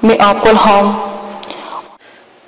میں آپ کو الہام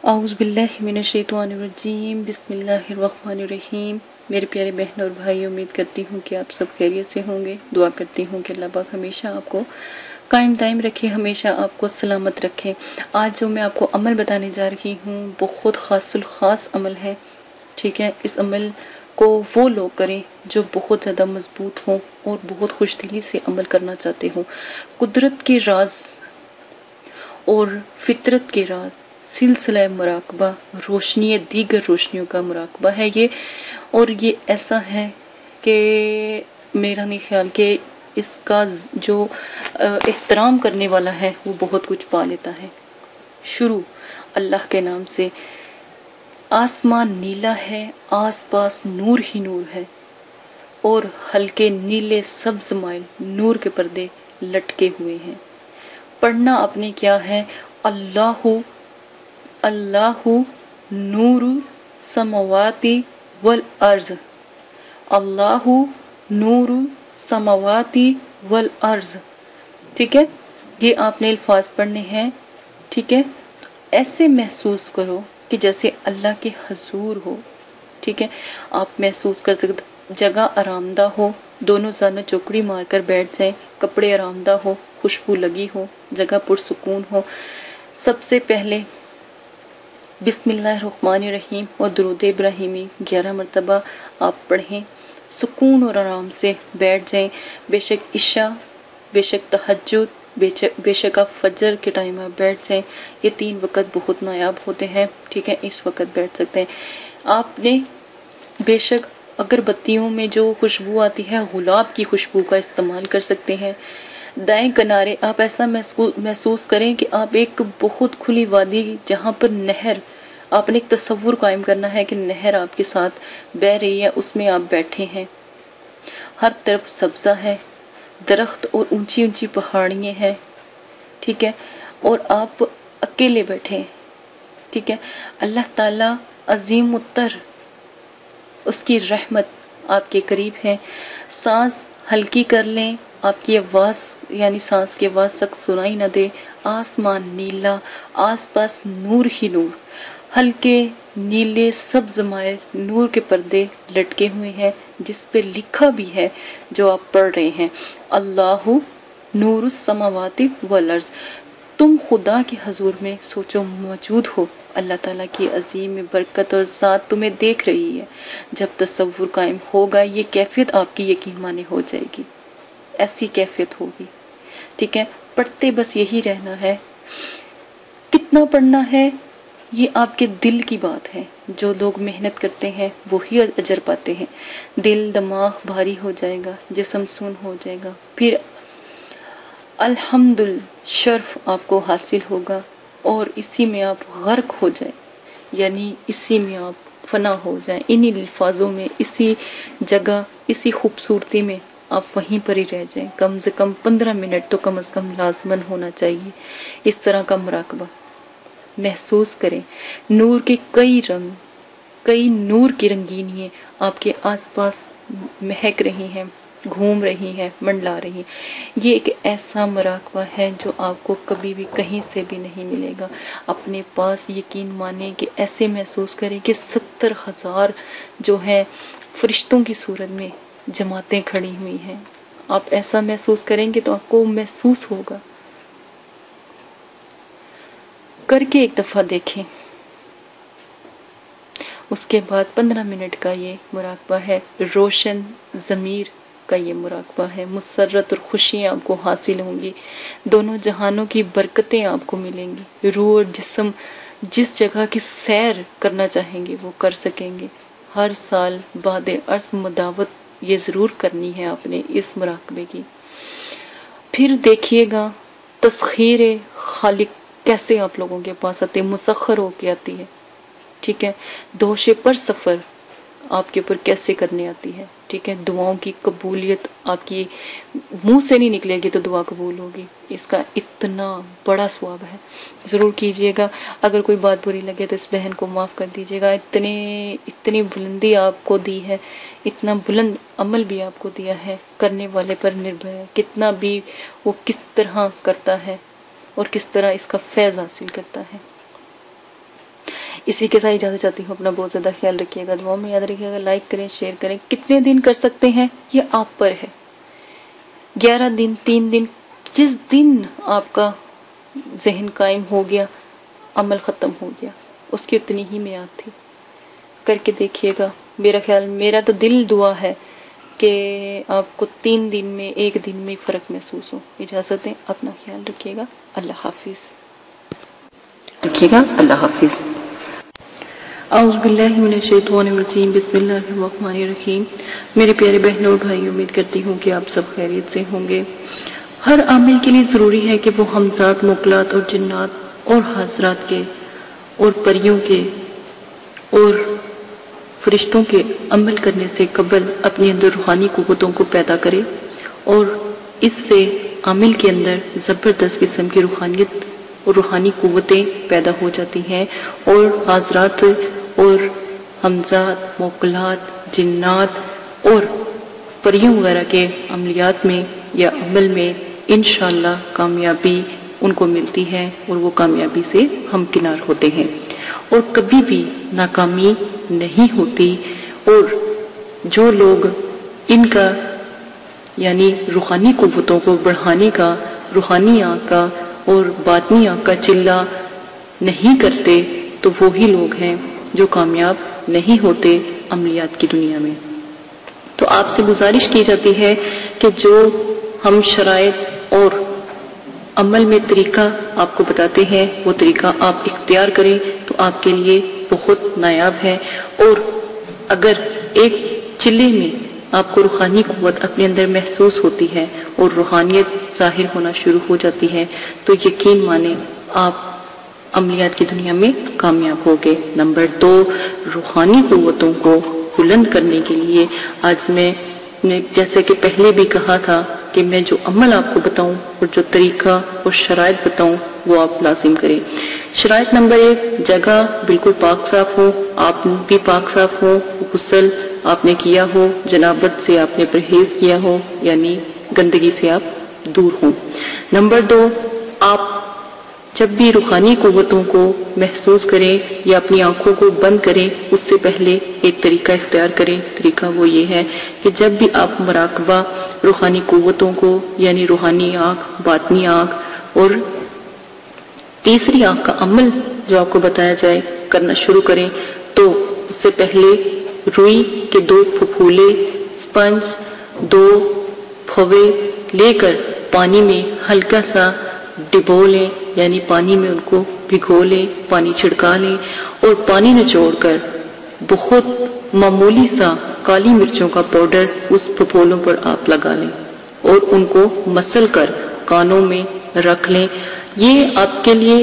اعوذ باللہ من الشیطان الرجیم بسم اللہ الرحمن الرحیم۔ میرے پیارے بہن اور بھائی، امید کرتی ہوں کہ آپ سب خیریت سے ہوں گے۔ دعا کرتی ہوں کہ اللہ پاک ہمیشہ آپ کو قائم دائم رکھے، ہمیشہ آپ کو سلامت رکھے۔ آج جو میں آپ کو عمل بتانے جا رہی ہوں بہت خاص الخاص عمل ہے، ٹھیک ہے۔ اس عمل کو وہ لوگ کریں جو بہت زیادہ مضبوط ہوں اور بہت خوش دلی سے عمل کرنا چاہتے ہوں۔ قدرت کے راز اور فطرت کے راز، سلسلہ مراقبہ، روشنی دیگر روشنیوں کا مراقبہ ہے یہ، اور یہ ایسا ہے کہ میرا نہیں خیال کہ اس کا جو احترام کرنے والا ہے وہ بہت کچھ پا لیتا ہے۔ شروع اللہ کے نام سے۔ آسمان نیلا ہے، آس پاس نور ہی نور ہے، اور ہلکے نیلے سبز مائل نور کے پردے لٹکے ہوئے ہیں۔ پڑھنا آپ نے کیا ہے؟ اللہ اللہ نور السماوات والارض، اللہ نور السماوات والارض، ٹھیک ہے۔ یہ آپ نے الفاظ پڑھنے ہیں، ٹھیک ہے۔ ایسے محسوس کرو کہ جیسے اللہ کے حضور ہو، ٹھیک ہے۔ آپ محسوس کر سکتے، جگہ آرام دہ ہو، دونوں زانوں چوکڑی مار کر بیٹھ جائیں، کپڑے آرام دہ ہو، خوشبو لگی ہو، جگہ پرسکون ہو۔ سب سے پہلے بسم اللہ الرحمن الرحیم اور درود ابراہیمی 11 مرتبہ آپ پڑھیں، سکون اور آرام سے بیٹھ جائیں۔ بے شک عشاء، بے شک تہجد، بے شک آپ فجر کے ٹائم آپ بیٹھ جائیں۔ یہ 3 وقت بہت نایاب ہوتے ہیں، ٹھیک ہے۔ اس وقت بیٹھ سکتے ہیں آپ نے۔ بے شک اگربتیوں میں جو خوشبو آتی ہے گلاب کی خوشبو کا استعمال کر سکتے ہیں۔ دائیں کنارے آپ ایسا محسوس کریں کہ آپ ایک بہت کھلی وادی، جہاں پر نہر، آپ نے ایک تصور قائم کرنا ہے کہ نہر آپ کے ساتھ بہہ رہی ہے، اس میں آپ بیٹھے ہیں۔ ہر طرف سبزہ ہے، درخت اور اونچی اونچی پہاڑیاں ہیں، ٹھیک ہے، اور آپ اکیلے بیٹھے ہیں، ٹھیک ہے۔ اللہ تعالی عظیم التر، اس کی رحمت آپ کے قریب ہے۔ سانس ہلکی کر لیں، آپ کی آواز یعنی سانس کی آواز تک سنائی نہ دے۔ آسمان نیلا، آس پاس نور ہی نور، ہلکے نیلے سبز مائل نور کے پردے لٹکے ہوئے ہیں، جس پہ لکھا بھی ہے جو آپ پڑھ رہے ہیں، اللہ نور السماوات والارض۔ تم خدا کے حضور میں سوچو موجود ہو، اللہ تعالیٰ کی عظیم برکت اور ذات تمہیں دیکھ رہی ہے۔ جب تصور قائم ہوگا یہ کیفیت آپ کی یقین مانے ہو جائے گی، ایسی کیفیت ہوگی، ٹھیک ہے۔ پڑھتے بس یہی رہنا ہے۔ کتنا پڑھنا ہے یہ آپ کے دل کی بات ہے۔ جو لوگ محنت کرتے ہیں وہی اجر پاتے ہیں۔ دل دماغ بھاری ہو جائے گا، جسم سن ہو جائے گا، پھر الحمد شرف آپ کو حاصل ہوگا، اور اسی میں آپ غرق ہو جائیں، یعنی اسی میں آپ فنا ہو جائیں، انہی الفاظوں میں، اسی جگہ، اسی خوبصورتی میں آپ وہیں پر ہی رہ جائیں۔ کم سے کم 15 منٹ تو کم از کم لازماً ہونا چاہیے اس طرح کا مراقبہ۔ محسوس کریں نور کے کئی رنگ، کئی نور کی رنگینیاں آپ کے آس پاس مہک رہی ہیں، گھوم رہی ہیں، منڈلا رہی ہیں۔ یہ ایک ایسا مراقبہ ہے جو آپ کو کبھی بھی کہیں سے بھی نہیں ملے گا۔ اپنے پاس یقین مانیں کہ ایسے محسوس کریں کہ 70,000 جو ہیں فرشتوں کی صورت میں جماعتیں کھڑی ہوئی ہیں۔ آپ ایسا محسوس کریں گے تو آپ کو محسوس ہوگا۔ کر کے ایک دفعہ دیکھیں۔ اس کے بعد 15 منٹ کا یہ مراقبہ ہے، روشن ضمیر کا یہ مراقبہ ہے۔ مسرت اور خوشیاں آپ کو حاصل ہوں گی، دونوں جہانوں کی برکتیں آپ کو ملیں گی۔ روح اور جسم جس جگہ کی سیر کرنا چاہیں گے وہ کر سکیں گے۔ ہر سال بعد عرض مداوت یہ ضرور کرنی ہے آپ نے اس مراقبے کی۔ پھر دیکھیے گا تسخیر خالق کیسے آپ لوگوں کے پاس آتے، مسخر ہو کے آتی ہے، ٹھیک ہے۔ دوش پر سفر آپ کے اوپر کیسے کرنے آتی ہے، ٹھیک ہے۔ دعاؤں کی قبولیت آپ کی منہ سے نہیں نکلے گی تو دعا قبول ہوگی، اس کا اتنا بڑا ثواب ہے، ضرور کیجئے گا۔ اگر کوئی بات بری لگے تو اس بہن کو معاف کر دیجئے گا۔ اتنی بلندی آپ کو دی ہے، اتنا بلند عمل بھی آپ کو دیا ہے، کرنے والے پر نربھر ہے، کتنا بھی وہ کس طرح کرتا ہے، اور کس طرح اس کا فیض حاصل کرتا ہے۔ اسی کے ساتھ اجازت چاہتی ہوں، اپنا بہت زیادہ خیال رکھیے گا، دعا میں یاد رکھیے گا، لائک کریں، شیئر کریں۔ کتنے دن کر سکتے ہیں یہ آپ پر ہے، 11 دن، 3 دن، جس دن آپ کا ذہن قائم ہو گیا، عمل ختم ہو گیا، اس کی اتنی ہی میعاد تھی۔ کر کے دیکھیے گا، میرا تو دل دعا ہے کہ آپ کو 3 دن میں، 1 دن میں فرق محسوس ہو۔ اجازت دیں، اپنا خیال رکھیے گا، اللہ حافظ رکھیے گا، اللہ حافظ۔ اعوذ باللہ من الشیطان الرجیم، بسم اللہ الرحمن الرحیم۔ میرے پیارے بہنوں اور بھائی، امید کرتی ہوں کہ آپ سب خیریت سے ہوں گے۔ ہر عامل کے لیے ضروری ہے کہ وہ ہمزات، موکلات اور جنات اور حضرات کے اور پریوں کے اور فرشتوں کے عمل کرنے سے قبل اپنے اندر روحانی قوتوں کو پیدا کرے، اور اس سے عامل کے اندر زبردست قسم کی روحانیت اور روحانی قوتیں پیدا ہو جاتی ہیں، اور حضرات اور ہمزات، موکلات، جنات اور پریوں وغیرہ کے عملیات میں یا عمل میں انشاءاللہ کامیابی ان کو ملتی ہے، اور وہ کامیابی سے ہمکنار ہوتے ہیں، اور کبھی بھی ناکامی نہیں ہوتی۔ اور جو لوگ ان کا یعنی روحانی قوتوں کو بڑھانے کا، روحانی آنکھ کا اور باطنی آنکھ کا چلہ نہیں کرتے، تو وہی لوگ ہیں جو کامیاب نہیں ہوتے عملیات کی دنیا میں۔ تو آپ سے گزارش کی جاتی ہے کہ جو ہم شرائط اور عمل میں طریقہ آپ کو بتاتے ہیں، وہ طریقہ آپ اختیار کریں تو آپ کے لیے بہت نایاب ہے۔ اور اگر ایک چلے میں آپ کو روحانی قوت اپنے اندر محسوس ہوتی ہے اور روحانیت ظاہر ہونا شروع ہو جاتی ہے، تو یقین مانیں آپ عملیات کی دنیا میں کامیاب ہوگے۔ نمبر 2، روحانی قوتوں کو بلند کرنے کے لیے آج میں نے جیسے کہ پہلے بھی کہا تھا کہ میں جو عمل آپ کو بتاؤں اور جو طریقہ اور شرائط بتاؤں وہ آپ لازم کریں۔ شرائط نمبر 1، جگہ بالکل پاک صاف ہو، آپ بھی پاک صاف ہو، غسل آپ نے کیا ہو، جنابت سے آپ نے پرہیز کیا ہو، یعنی گندگی سے آپ دور ہوں۔ نمبر 2، آپ جب بھی روحانی قوتوں کو محسوس کریں یا اپنی آنکھوں کو بند کریں، اس سے پہلے ایک طریقہ اختیار کریں۔ طریقہ وہ یہ ہے کہ جب بھی آپ مراقبہ روحانی قوتوں کو یعنی روحانی آنکھ، باطنی آنکھ اور تیسری آنکھ کا عمل جو آپ کو بتایا جائے کرنا شروع کریں، تو اس سے پہلے روئی کے 2 پھپھولے، سپنج 2 پھوے لے کر پانی میں ہلکا سا ڈبو لیں، یعنی پانی میں ان کو بھگو لیں، پانی چھڑکا لیں، اور پانی نچوڑ کر بہت معمولی سا کالی مرچوں کا پاؤڈر اس پھپھولوں پر آپ لگا لیں اور ان کو مسل کر کانوں میں رکھ لیں۔ یہ آپ کے لیے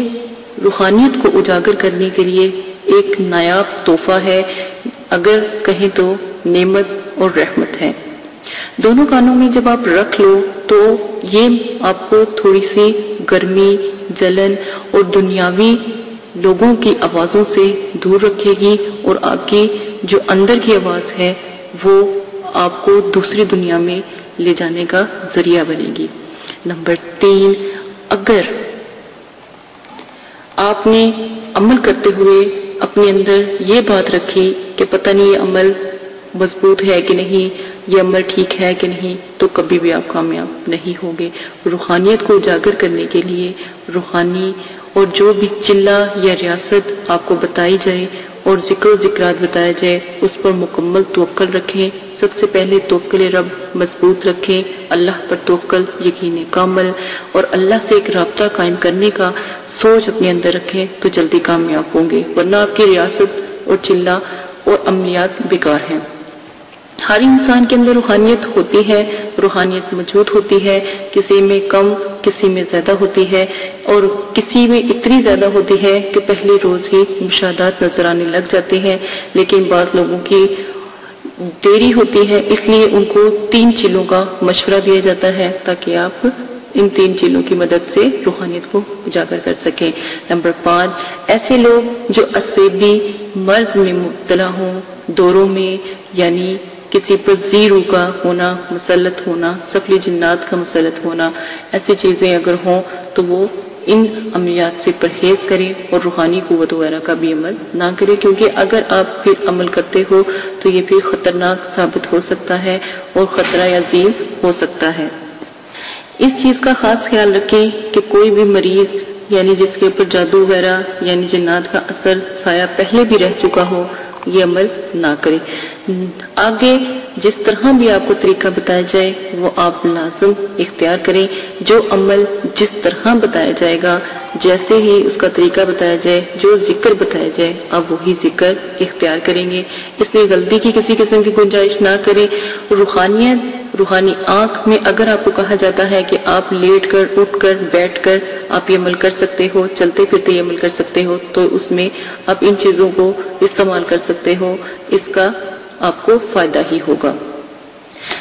روحانیت کو اجاگر کرنے کے لیے ایک نایاب تحفہ ہے، اگر کہیں تو نعمت اور رحمت ہے۔ دونوں کانوں میں جب آپ رکھ لو تو یہ آپ کو تھوڑی سی گرمی، جلن اور دنیاوی لوگوں کی آوازوں سے دور رکھے گی، اور آپ کی جو اندر کی آواز ہے وہ آپ کو دوسری دنیا میں لے جانے کا ذریعہ بنے گی۔ نمبر 3، اگر آپ نے عمل کرتے ہوئے اپنے اندر یہ بات رکھی کہ پتہ نہیں یہ عمل مضبوط ہے کہ نہیں، یہ عمل ٹھیک ہے کہ نہیں، تو کبھی بھی آپ کامیاب نہیں ہوگے۔ روحانیت کو اجاگر کرنے کے لیے روحانی اور جو بھی چلہ یا ریاست آپ کو بتائی جائے اور ذکر و ذکرات بتایا جائے، اس پر مکمل توکل رکھیں۔ سب سے پہلے توکل رب مضبوط رکھیں، اللہ پر توکل، یقین کامل، اور اللہ سے ایک رابطہ قائم کرنے کا سوچ اپنے اندر رکھیں تو جلدی کامیاب ہوں گے، ورنہ آپ کی ریاست اور چلہ اور عملیات بیکار ہیں۔ ہر انسان کے اندر روحانیت ہوتی ہے، روحانیت موجود ہوتی ہے، کسی میں کم، کسی میں زیادہ ہوتی ہے، اور کسی میں اتنی زیادہ ہوتی ہے کہ پہلے روز ہی مشاہدات نظر آنے لگ جاتے ہیں، لیکن بعض لوگوں کی دیری ہوتی ہے، اس لیے ان کو 3 چیزوں کا مشورہ دیا جاتا ہے تاکہ آپ ان 3 چیزوں کی مدد سے روحانیت کو اجاگر کر سکیں۔ نمبر 5، ایسے لوگ جو عصبی مرض میں مبتلا ہوں، دوروں میں یعنی کسی پر زیرو کا ہونا، مسلط ہونا، سفلی جنات کا مسلط ہونا، ایسی چیزیں اگر ہوں تو وہ ان عملیات سے پرہیز کریں اور روحانی قوت وغیرہ کا بھی عمل نہ کریں، کیونکہ اگر آپ پھر عمل کرتے ہو تو یہ پھر خطرناک ثابت ہو سکتا ہے اور خطرہ عظیم ہو سکتا ہے۔ اس چیز کا خاص خیال رکھیں کہ کوئی بھی مریض یعنی جس کے اوپر جادو وغیرہ یعنی جنات کا اثر سایہ پہلے بھی رہ چکا ہو یہ عمل نہ کرے۔ آگے جس طرح بھی آپ کو طریقہ بتایا جائے وہ آپ لازم اختیار کریں۔ جو عمل جس طرح بتایا جائے گا، جیسے ہی اس کا طریقہ بتایا جائے، جو ذکر بتایا جائے، آپ وہی ذکر اختیار کریں گے۔ اس میں غلطی کی کسی قسم کی گنجائش نہ کریں۔ روحانی آنکھ میں اگر آپ کو کہا جاتا ہے کہ آپ لیٹ کر، اٹھ کر، بیٹھ کر آپ یہ عمل کر سکتے ہو، چلتے پھرتے یہ عمل کر سکتے ہو، تو اس میں آپ ان چیزوں کو استعمال کر سکتے ہو، اس کا آپ کو فائدہ ہی ہوگا۔